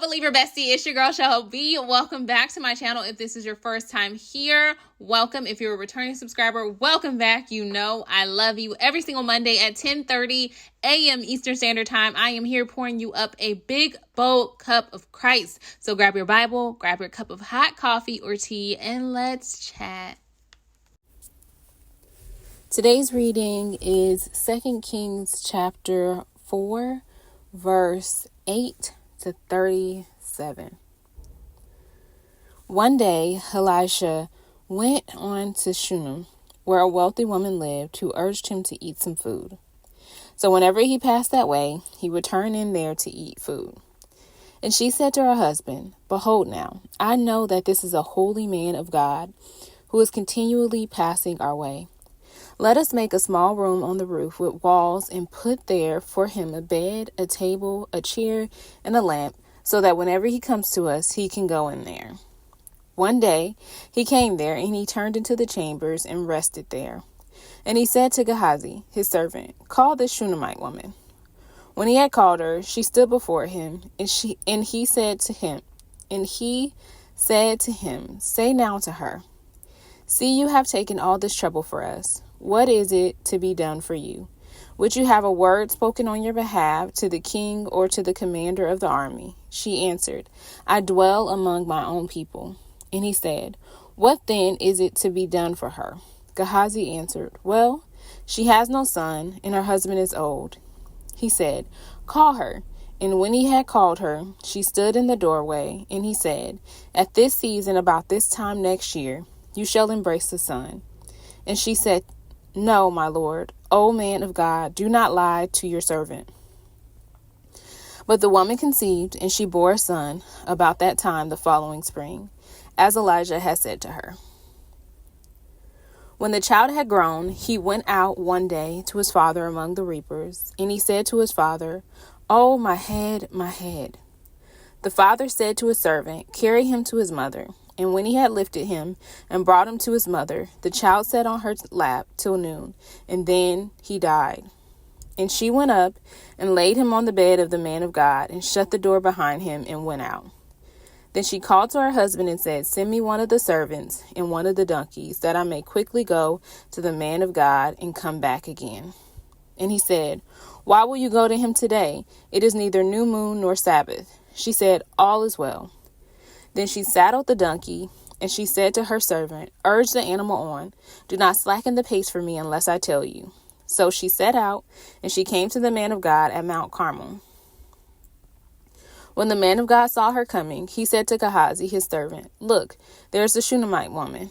believer bestie, it's your girl s.o.a.p. Welcome back to my channel. If this is your first time here, welcome. If you're a returning subscriber, welcome back. You know I love you. Every single Monday at 10:30 a.m. Eastern Standard Time, I am here pouring you up a big, bold cup of Christ. So grab your Bible, grab your cup of hot coffee or tea, and let's chat. Today's reading is 2 Kings chapter 4, verse 8 to 37. One day, Elisha went on to Shunem, where a wealthy woman lived, who urged him to eat some food. So whenever he passed that way, he would turn in there to eat food. And she said to her husband, "Behold now, I know that this is a holy man of God, who is continually passing our way. Let us make a small room on the roof with walls and put there for him a bed, a table, a chair, and a lamp, so that whenever he comes to us, he can go in there." One day he came there, and he turned into the chambers and rested there. And he said to Gehazi, his servant, "Call this Shunammite woman." When he had called her, she stood before him, and he said to him, "Say now to her, see, you have taken all this trouble for us. What is it to be done for you? Would you have a word spoken on your behalf to the king or to the commander of the army?" She answered, "I dwell among my own people." And he said, "What then is it to be done for her?" Gehazi answered, "Well, she has no son, and her husband is old." He said, "Call her." And when he had called her, she stood in the doorway, and he said, "At this season, about this time next year, you shall embrace a son." And she said, "No, my lord, O man of God, do not lie to your servant." But the woman conceived, and she bore a son about that time the following spring, as Elijah had said to her. When the child had grown, he went out one day to his father among the reapers, and he said to his father, "Oh, my head, my head." The father said to his servant, "Carry him to his mother." And when he had lifted him and brought him to his mother, the child sat on her lap till noon, and then he died. And she went up and laid him on the bed of the man of God, and shut the door behind him, and went out. Then she called to her husband and said, "Send me one of the servants and one of the donkeys, that I may quickly go to the man of God and come back again." And he said, "Why will you go to him today? It is neither new moon nor Sabbath." She said, "All is well." Then she saddled the donkey, and she said to her servant, "Urge the animal on. Do not slacken the pace for me unless I tell you." So she set out, and she came to the man of God at Mount Carmel. When the man of God saw her coming, he said to Gehazi, his servant, "Look, there's the Shunammite woman."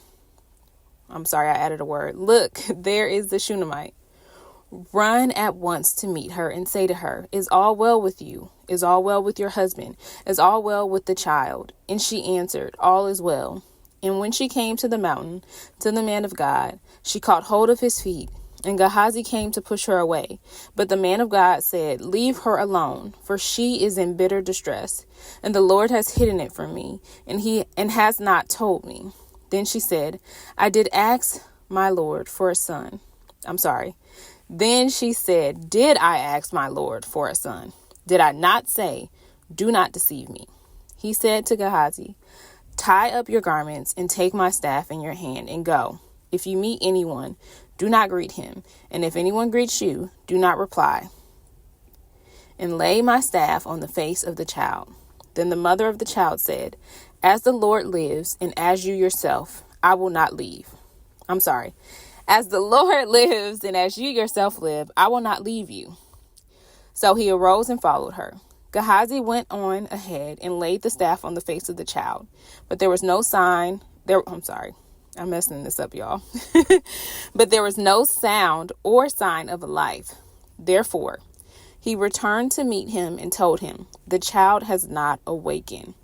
I'm sorry, I added a word. "Look, there is the Shunammite. Run at once to meet her and say to her, 'Is all well with you? Is all well with your husband? Is all well with the child?' And she answered, 'All is well.' And when she came to the mountain, to the man of God, she caught hold of his feet. And Gehazi came to push her away. But the man of God said, 'Leave her alone, for she is in bitter distress. And the Lord has hidden it from me, and has not told me.' Then she said, Did I ask my Lord for a son? Did I not say, 'Do not deceive me'?" He said to Gehazi, "Tie up your garments and take my staff in your hand and go. If you meet anyone, do not greet him. And if anyone greets you, do not reply. And lay my staff on the face of the child." Then the mother of the child said, "As the Lord lives, and as you yourself, I will not leave." "As the Lord lives, and as you yourself live, I will not leave you." So he arose and followed her. Gehazi went on ahead and laid the staff on the face of the child. But there was no sign. I'm messing this up, y'all. But there was no sound or sign of a life. Therefore, he returned to meet him and told him, "The child has not awakened."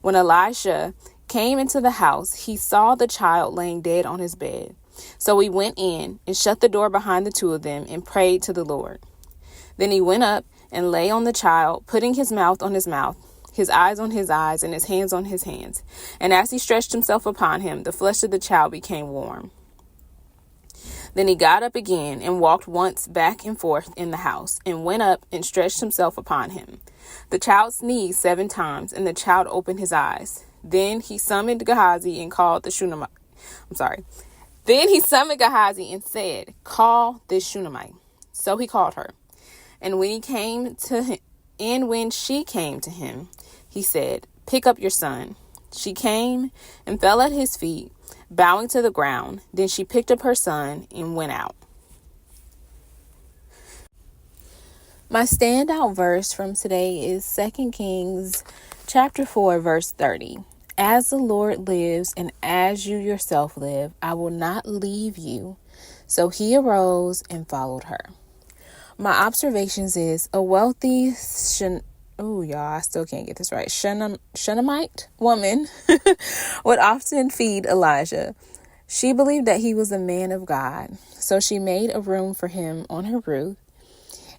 When Elisha came into the house, he saw the child laying dead on his bed. So he went in and shut the door behind the two of them and prayed to the Lord. Then he went up and lay on the child, putting his mouth on his mouth, his eyes on his eyes, and his hands on his hands. And as he stretched himself upon him, the flesh of the child became warm. Then he got up again and walked once back and forth in the house, and went up and stretched himself upon him. The child sneezed 7 times, and the child opened his eyes. Then he summoned Gehazi and called the Shunammite. Then he summoned Gehazi and said, "Call this Shunammite." So he called her. And when she came to him, he said, "Pick up your son." She came and fell at his feet, bowing to the ground. Then she picked up her son and went out. My standout verse from today is 2 Kings chapter 4, verse 30. As the Lord lives and as you yourself live, I will not leave you. So he arose and followed her. My observations is a wealthy I still can't get this right. Shunammite woman would often feed Elijah. She believed that he was a man of God, so she made a room for him on her roof.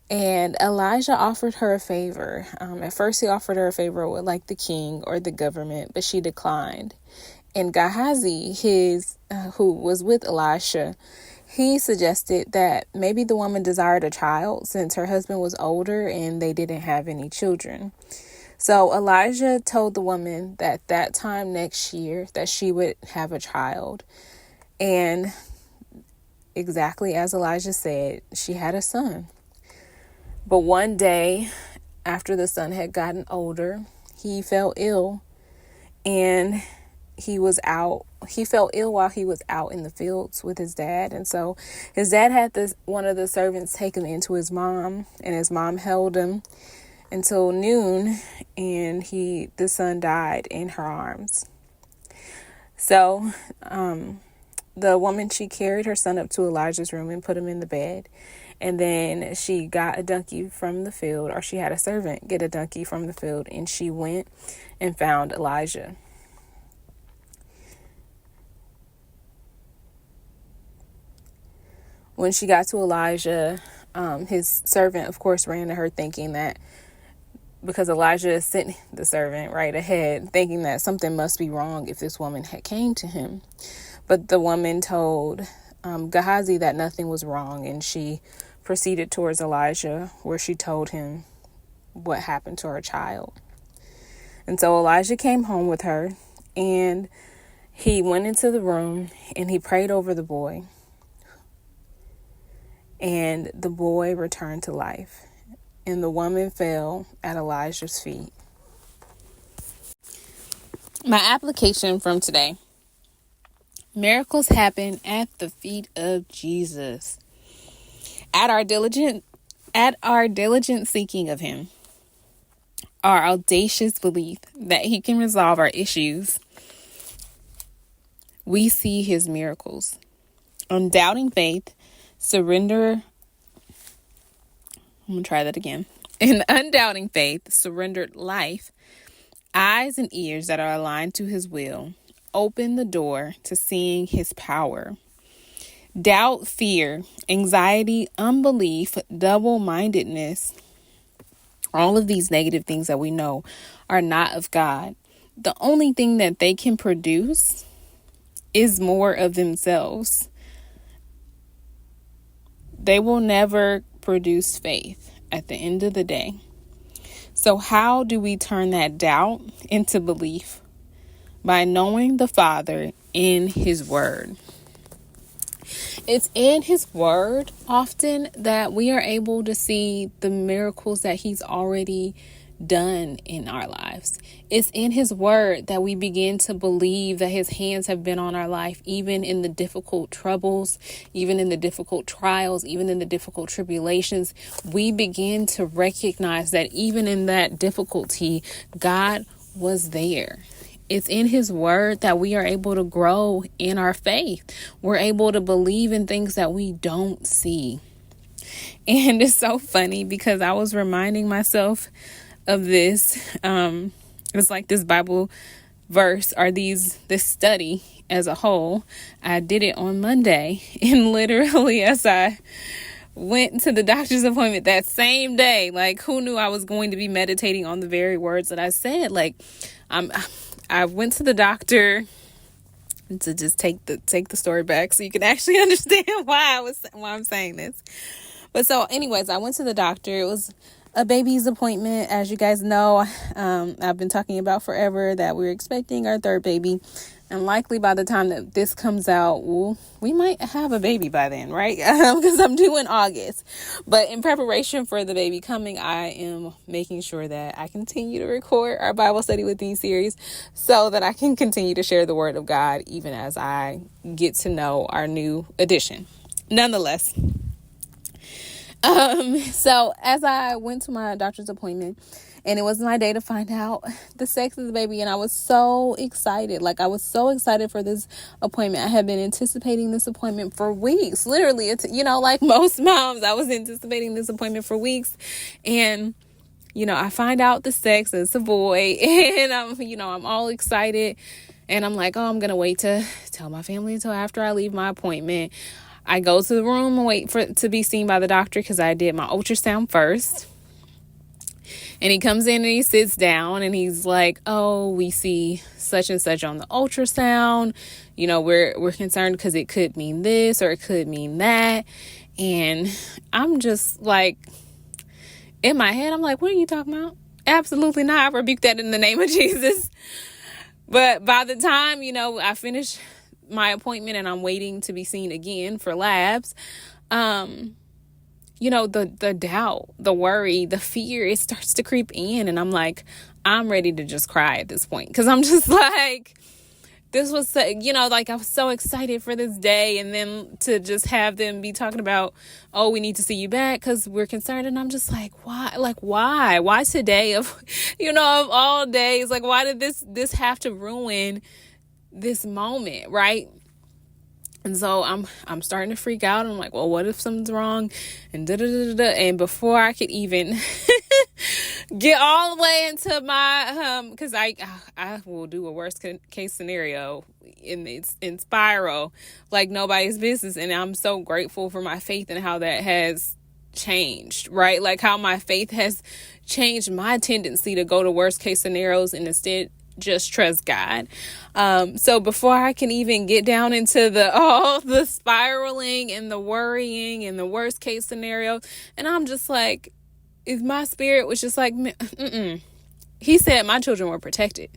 And Elijah offered her a favor. At first, he offered her a favor with like the king or the government, but she declined. And Gehazi, who was with Elisha, he suggested that maybe the woman desired a child since her husband was older and they didn't have any children. So Elijah told the woman that time next year that she would have a child. And exactly as Elijah said, she had a son. But one day, after the son had gotten older, he fell ill, and he fell ill while he was out in the fields with his dad. And so his dad had one of the servants take him into his mom, and his mom held him until noon, and the son died in her arms. So, the woman, she carried her son up to Elijah's room and put him in the bed. And then she got a donkey from the field, or she had a servant get a donkey from the field, and she went and found Elijah. When she got to Elijah, his servant, of course, ran to her thinking that, because Elijah sent the servant right ahead, thinking that something must be wrong if this woman had came to him. But the woman told Gehazi that nothing was wrong, and she proceeded towards Elijah, where she told him what happened to her child. And so Elijah came home with her, and he went into the room and he prayed over the boy. And the boy returned to life, and the woman fell at Elijah's feet. My application from today: miracles happen at the feet of Jesus. At our diligent seeking of him, our audacious belief that he can resolve our issues, we see his miracles. Undoubting faith, surrender. I'm going to try that again. In undoubting faith, surrendered life, eyes and ears that are aligned to his will, open the door to seeing his power. Doubt, fear, anxiety, unbelief, double-mindedness, all of these negative things that we know are not of God. The only thing that they can produce is more of themselves. They will never produce faith at the end of the day. So how do we turn that doubt into belief? By knowing the Father in his word. It's in his word often that we are able to see the miracles that he's already done in our lives. It's in his word that we begin to believe that his hands have been on our life, even in the difficult troubles, even in the difficult trials, even in the difficult tribulations. We begin to recognize that even in that difficulty, God was there. It's in his word that we are able to grow in our faith. We're able to believe in things that we don't see. And it's so funny because I was reminding myself of this. It's like this Bible verse, or this study as a whole. I did it on Monday, and literally as I went to the doctor's appointment that same day, like, who knew I was going to be meditating on the very words that I said? Like, I went to the doctor to just take the story back so you can actually understand why I'm saying this. But so anyways, I went to the doctor. It was a baby's appointment. As you guys know, I've been talking about forever that we're expecting our third baby. And likely by the time that this comes out, we might have a baby by then, right? Because I'm due in August. But in preparation for the baby coming, I am making sure that I continue to record our Bible study with these series so that I can continue to share the word of God even as I get to know our new addition. Nonetheless, so as I went to my doctor's appointment, and it was my day to find out the sex of the baby, and I was so excited. Like, I was so excited for this appointment. I had been anticipating this appointment for weeks. Literally, it's, like most moms, I was anticipating this appointment for weeks. And, I find out the sex, it's a boy, and I'm all excited. And I'm like, oh, I'm going to wait to tell my family until after I leave my appointment. I go to the room and wait to be seen by the doctor because I did my ultrasound first. And he comes in and he sits down and he's like, oh, we see such and such on the ultrasound. We're concerned because it could mean this or it could mean that. And I'm just like, in my head, I'm like, what are you talking about? Absolutely not. I rebuke that in the name of Jesus. But by the time, I finish my appointment and I'm waiting to be seen again for labs, the doubt, the worry, the fear, it starts to creep in. And I'm like, I'm ready to just cry at this point. Because I'm just like, this was, I was so excited for this day. And then to just have them be talking about, oh, we need to see you back because we're concerned. And I'm just like, why? Like, why? Why today of all days? Like, why did this have to ruin this moment, right? And so I'm starting to freak out. I'm like, well, what if something's wrong? And And before I could even get all the way into my because I will do a worst case scenario in spiral like nobody's business. And I'm so grateful for my faith and how that has changed, right? Like how my faith has changed my tendency to go to worst case scenarios and instead just trust God. So before I can even get down into all the spiraling and the worrying and the worst case scenario, and I'm just like, if my spirit was just like, he said my children were protected.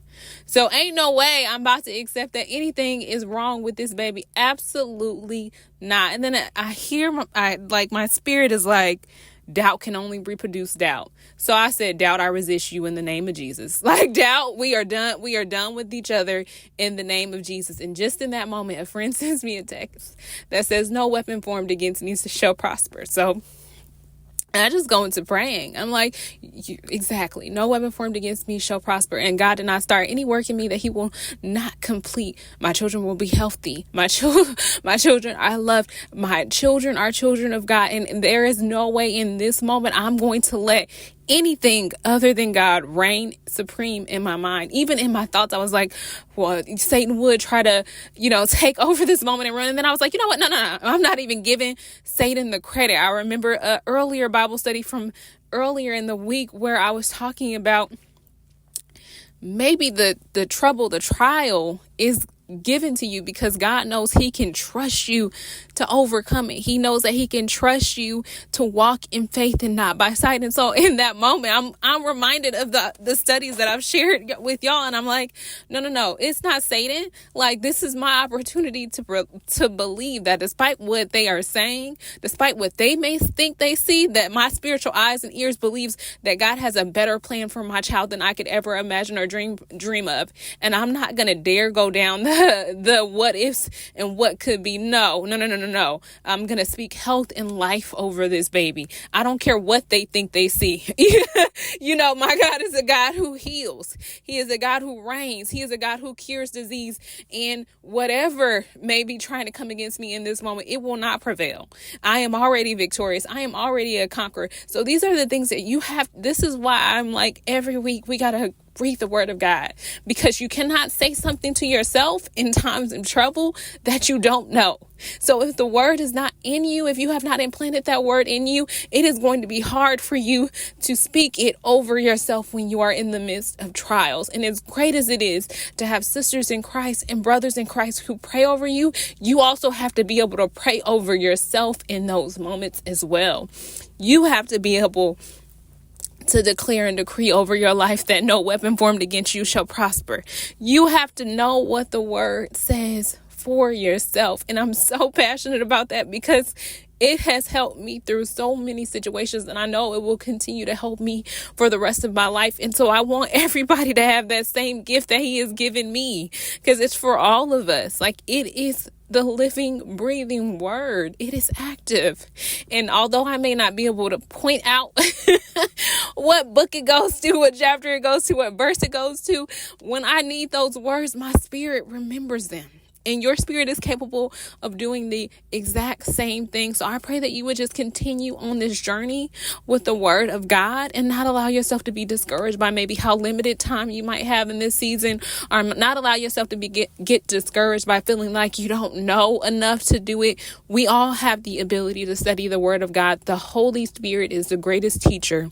So ain't no way I'm about to accept that anything is wrong with this baby. Absolutely not. And then I hear my spirit is like, doubt can only reproduce doubt. So I said, doubt, I resist you in the name of Jesus. Like, doubt, we are done. We are done with each other in the name of Jesus. And just in that moment, a friend sends me a text that says, no weapon formed against me shall prosper. So I just go into praying. I'm like, exactly. No weapon formed against me shall prosper. And God did not start any work in me that he will not complete. My children will be healthy. My children are loved. My children are children of God. And there is no way in this moment I'm going to let anything other than God reign supreme in my mind. Even in my thoughts, I was like, well, Satan would try to, take over this moment and run. And then I was like, you know what? No. I'm not even giving Satan the credit. I remember an earlier Bible study from earlier in the week where I was talking about maybe the trouble, the trial is given to you because God knows he can trust you to overcome it. He knows that he can trust you to walk in faith and not by sight. And so in that moment, I'm reminded of the studies that I've shared with y'all. And I'm like, no, it's not Satan. Like, this is my opportunity to believe that despite what they are saying, despite what they may think they see, that my spiritual eyes and ears believes that God has a better plan for my child than I could ever imagine or dream of. And I'm not going to dare go down the what ifs and what could be. No. I'm going to speak health and life over this baby. I don't care what they think they see. My God is a God who heals. He is a God who reigns. He is a God who cures disease. And whatever may be trying to come against me in this moment, it will not prevail. I am already victorious. I am already a conqueror. So these are the things that you have. This is why I'm like, every week we got to breathe the word of God, because you cannot say something to yourself in times of trouble that you don't know. So if the word is not in you, if you have not implanted that word in you, it is going to be hard for you to speak it over yourself when you are in the midst of trials. And as great as it is to have sisters in Christ and brothers in Christ who pray over you, you also have to be able to pray over yourself in those moments as well. You have to be able to declare and decree over your life that no weapon formed against you shall prosper. You have to know what the word says for yourself. And I'm so passionate about that because it has helped me through so many situations, and I know it will continue to help me for the rest of my life. And so I want everybody to have that same gift that he has given me, because it's for all of us. Like, it is the living, breathing word. It is active. And although I may not be able to point out what book it goes to, what chapter it goes to, what verse it goes to, when I need those words, my spirit remembers them. And your spirit is capable of doing the exact same thing. So I pray that you would just continue on this journey with the word of God and not allow yourself to be discouraged by maybe how limited time you might have in this season, or not allow yourself to get discouraged by feeling like you don't know enough to do it. We all have the ability to study the word of God. The Holy Spirit is the greatest teacher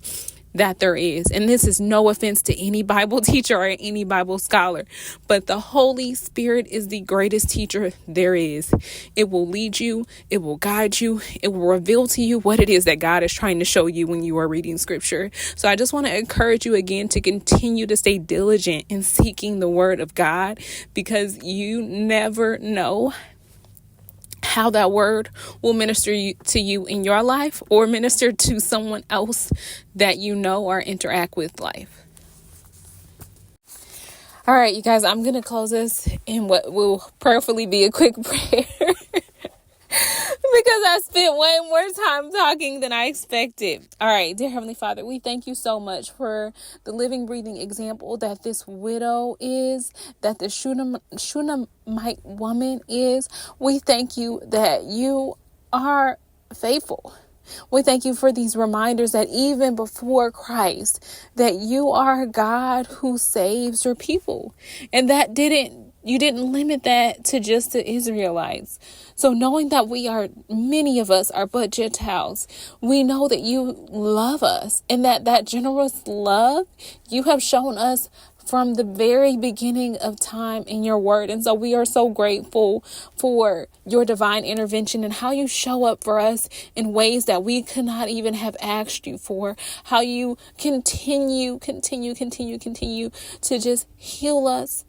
that there is. And this is no offense to any Bible teacher or any Bible scholar, but the Holy Spirit is the greatest teacher there is. It will lead you. It will guide you. It will reveal to you what it is that God is trying to show you when you are reading scripture. So I just want to encourage you again to continue to stay diligent in seeking the word of God, because you never know how that word will minister to you in your life, or minister to someone else that you know or interact with life. All right, you guys, I'm going to close this in what will prayerfully be a quick prayer. Because I spent way more time talking than I expected. All right, dear Heavenly Father, we thank you so much for the living, breathing example that this widow is, that the Shunammite woman is. We thank you that you are faithful. We thank you for these reminders that even before Christ, that you are God who saves your people, and that you didn't limit that to just the Israelites. So knowing that many of us are but Gentiles, we know that you love us, and that generous love you have shown us from the very beginning of time in your word. And so we are so grateful for your divine intervention and how you show up for us in ways that we could not even have asked you for. How you continue to just heal us,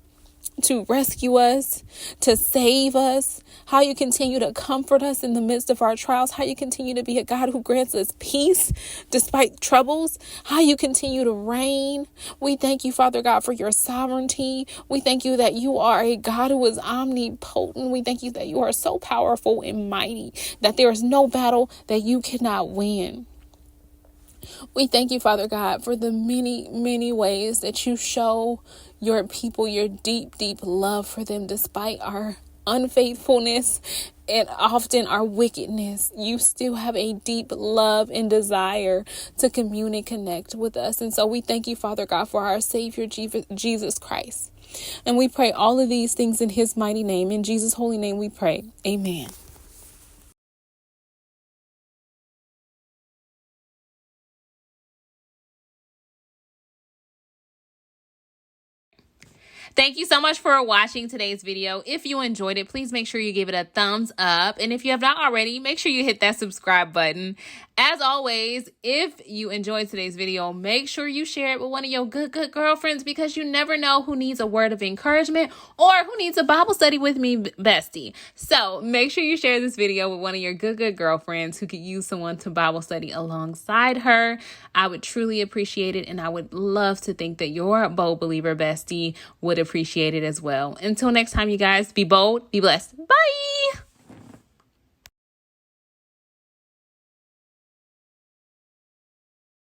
to rescue us, to save us, how you continue to comfort us in the midst of our trials, how you continue to be a God who grants us peace despite troubles, how you continue to reign. We thank you, Father God, for your sovereignty. We thank you that you are a God who is omnipotent. We thank you that you are so powerful and mighty, that there is no battle that you cannot win. We thank you, Father God, for the many, many ways that you show your people your deep, deep love for them despite our unfaithfulness and often our wickedness. You still have a deep love and desire to commune and connect with us. And so we thank you, Father God, for our Savior, Jesus Christ. And we pray all of these things in his mighty name. In Jesus' holy name we pray. Amen. Thank you so much for watching today's video. If you enjoyed it, please make sure you give it a thumbs up. And if you have not already, make sure you hit that subscribe button. As always, if you enjoyed today's video, make sure you share it with one of your good girlfriends, because you never know who needs a word of encouragement or who needs a Bible study with me, bestie. So make sure you share this video with one of your good girlfriends who could use someone to Bible study alongside her. I would truly appreciate it, and I would love to think that your bold believer bestie would appreciate it as well. Until next time, you guys, be bold, be blessed. Bye.